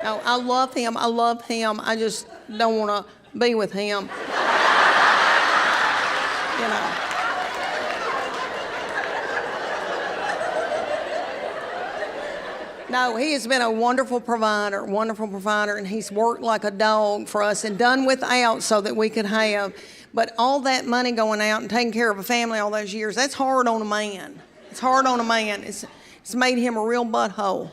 No, I love him. I love him. I just don't want to be with him. You know. No, he has been a wonderful provider, and he's worked like a dog for us and done without so that we could have. But all that money going out and taking care of a family all those years, that's hard on a man. It's hard on a man. It's made him a real butthole.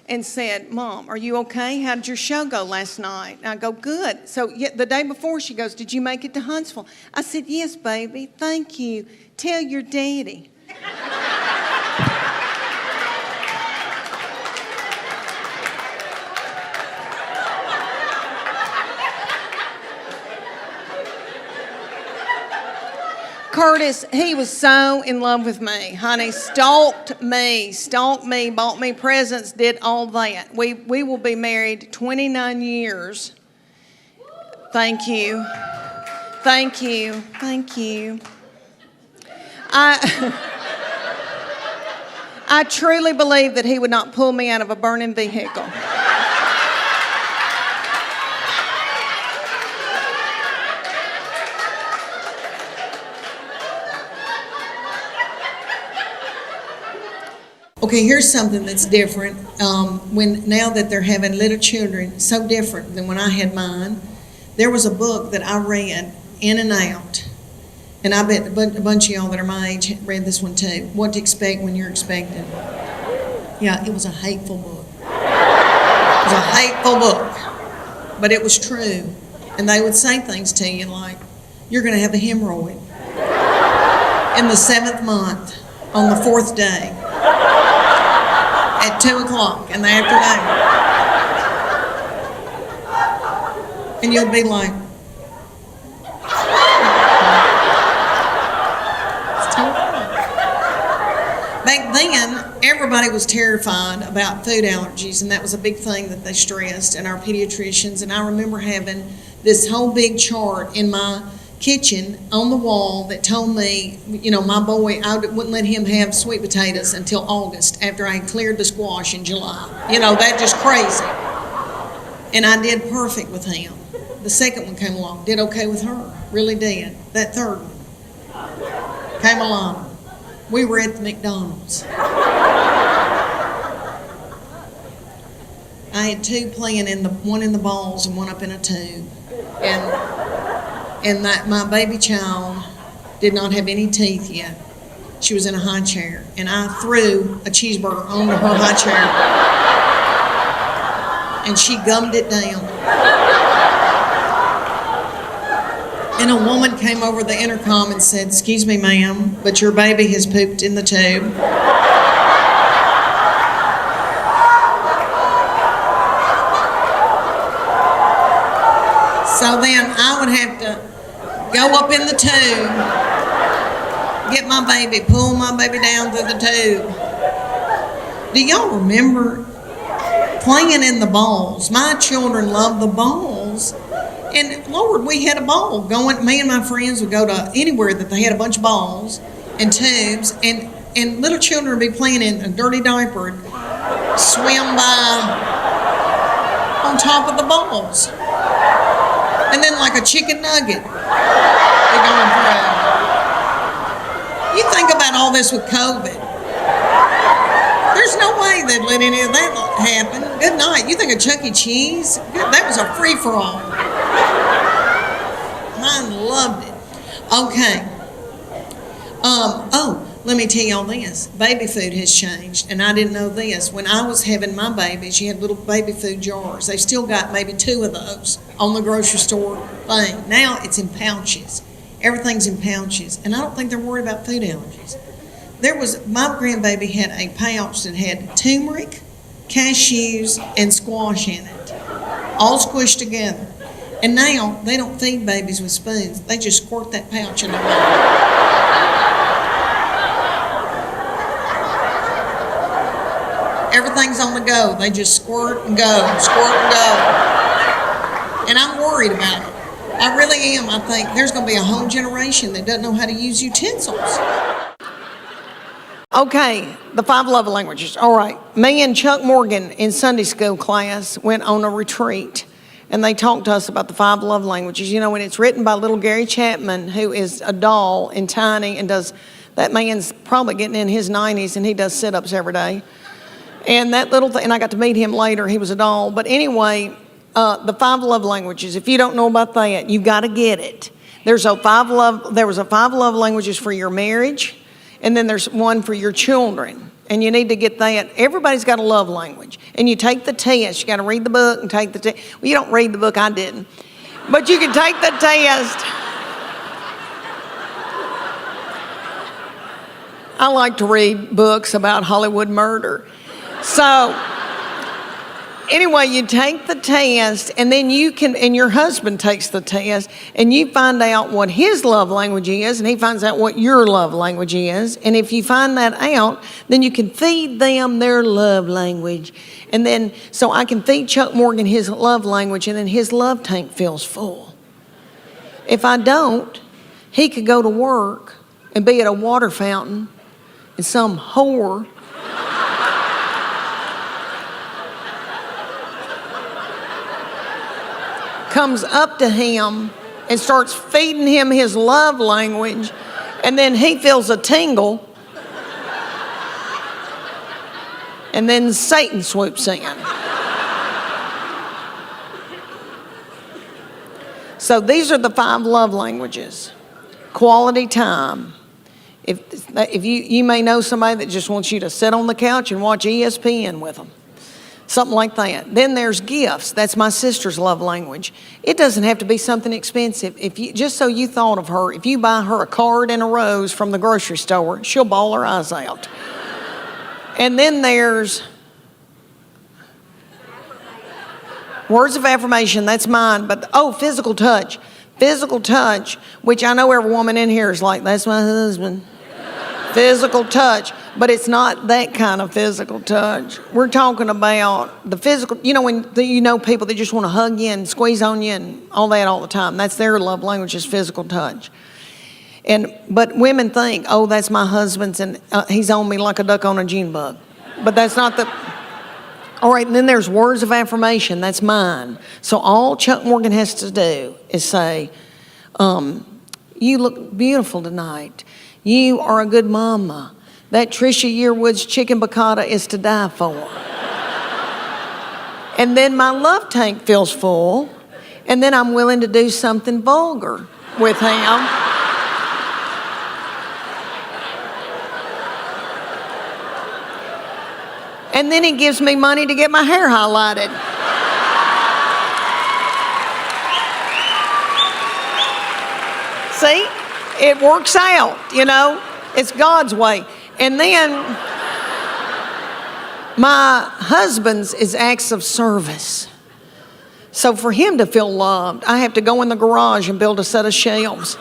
And said, "Mom, are you okay? How did your show go last night?" And I go, "Good." So the day before, she goes, "Did you make it to Huntsville?" I said, "Yes, baby. Thank you. Tell your daddy." Curtis, he was so in love with me, honey. Stalked me, bought me presents, did all that. We will be married 29 years. Thank you. Thank you. Thank you. I truly believe that he would not pull me out of a burning vehicle. Okay, here's something that's different. Now that they're having little children, so different than when I had mine. There was a book that I read in and out, and I bet a bunch of y'all that are my age read this one too. What to Expect When You're Expected. Yeah, it was a hateful book. It was a hateful book, but it was true. And they would say things to you like, "You're going to have a hemorrhoid in the 7th month on the 4th day." At 2 o'clock in the afternoon. And you'll be like, it's 2 o'clock. Back then, everybody was terrified about food allergies, and that was a big thing that they stressed, and our pediatricians. And I remember having this whole big chart in my kitchen on the wall that told me, my boy, I wouldn't let him have sweet potatoes until August after I had cleared the squash in July. That just crazy. And I did perfect with him. The second one came along, did okay with her, really did. That third one came along. We were at the McDonald's. I had two playing one in the balls and one up in a tube. And that my baby child did not have any teeth yet. She was in a high chair, and I threw a cheeseburger onto her high chair, and she gummed it down. And a woman came over the intercom and said, "Excuse me, ma'am, but your baby has pooped in the tube." So then I would have to go up in the tube, get my baby, pull my baby down through the tube. Do y'all remember playing in the balls? My children loved the balls. And Lord, we had a ball going. Me and my friends would go to anywhere that they had a bunch of balls and tubes, and little children would be playing in a dirty diaper, swim by on top of the balls. And then like a chicken nugget, they're going through. You think about all this with COVID. There's no way they'd let any of that happen. Good night. You think of Chuck E. Cheese? That was a free-for-all. Mine loved it. Okay. Let me tell y'all this. Baby food has changed, and I didn't know this. When I was having my babies, you had little baby food jars. They've still got maybe 2 of those on the grocery store thing. Now it's in pouches. Everything's in pouches, and I don't think they're worried about food allergies. My grandbaby had a pouch that had turmeric, cashews, and squash in it, all squished together. And now they don't feed babies with spoons. They just squirt that pouch in their mouth. Everything's on the go. They just squirt and go, squirt and go. And I'm worried about it. I really am. I think there's going to be a whole generation that doesn't know how to use utensils. Okay, the 5 love languages. All right. Me and Chuck Morgan in Sunday school class went on a retreat, and they talked to us about the 5 love languages. And it's written by little Gary Chapman, who is a doll and tiny and that man's probably getting in his 90s, and he does sit-ups every day. And that little thing, and I got to meet him later. He was a doll. But anyway, the 5 love languages, if you don't know about that, you've got to get it. There was a 5 love languages for your marriage, and then there's one for your children. And you need to get that. Everybody's got a love language. And you take the test. You got to read the book and take the test. Well, you don't read the book. I didn't. But you can take the test. I like to read books about Hollywood murder. So anyway, you take the test, and then you can, and your husband takes the test, and you find out what his love language is, and he finds out what your love language is. And if you find that out, then you can feed them their love language. And then, so I can feed Chuck Morgan his love language, and then his love tank fills full. If I don't, he could go to work and be at a water fountain, and some whore comes up to him and starts feeding him his love language, and then he feels a tingle, and then Satan swoops in. So these are the 5 love languages. Quality time. If you may know somebody that just wants you to sit on the couch and watch ESPN with them. Something like that. Then there's gifts. That's my sister's love language. It doesn't have to be something expensive. If you, just so you thought of her, if you buy her a card and a rose from the grocery store, she'll bawl her eyes out. And then there's words of affirmation. That's mine. But physical touch. Physical touch, which I know every woman in here is like, that's my husband. Physical touch, but it's not that kind of physical touch. We're talking about the physical, when you know people that just want to hug you and squeeze on you and all that all the time. That's their love language, is physical touch. But women think, that's my husband's, and he's on me like a duck on a June bug. But that's not the... All right, and then there's words of affirmation. That's mine. So all Chuck Morgan has to do is say, you look beautiful tonight. You are a good mama. That Trisha Yearwood's chicken piccata is to die for. And then my love tank fills full, and then I'm willing to do something vulgar with him. And then he gives me money to get my hair highlighted. See? It works out, It's God's way. And then my husband's is acts of service. So for him to feel loved, I have to go in the garage and build a set of shelves.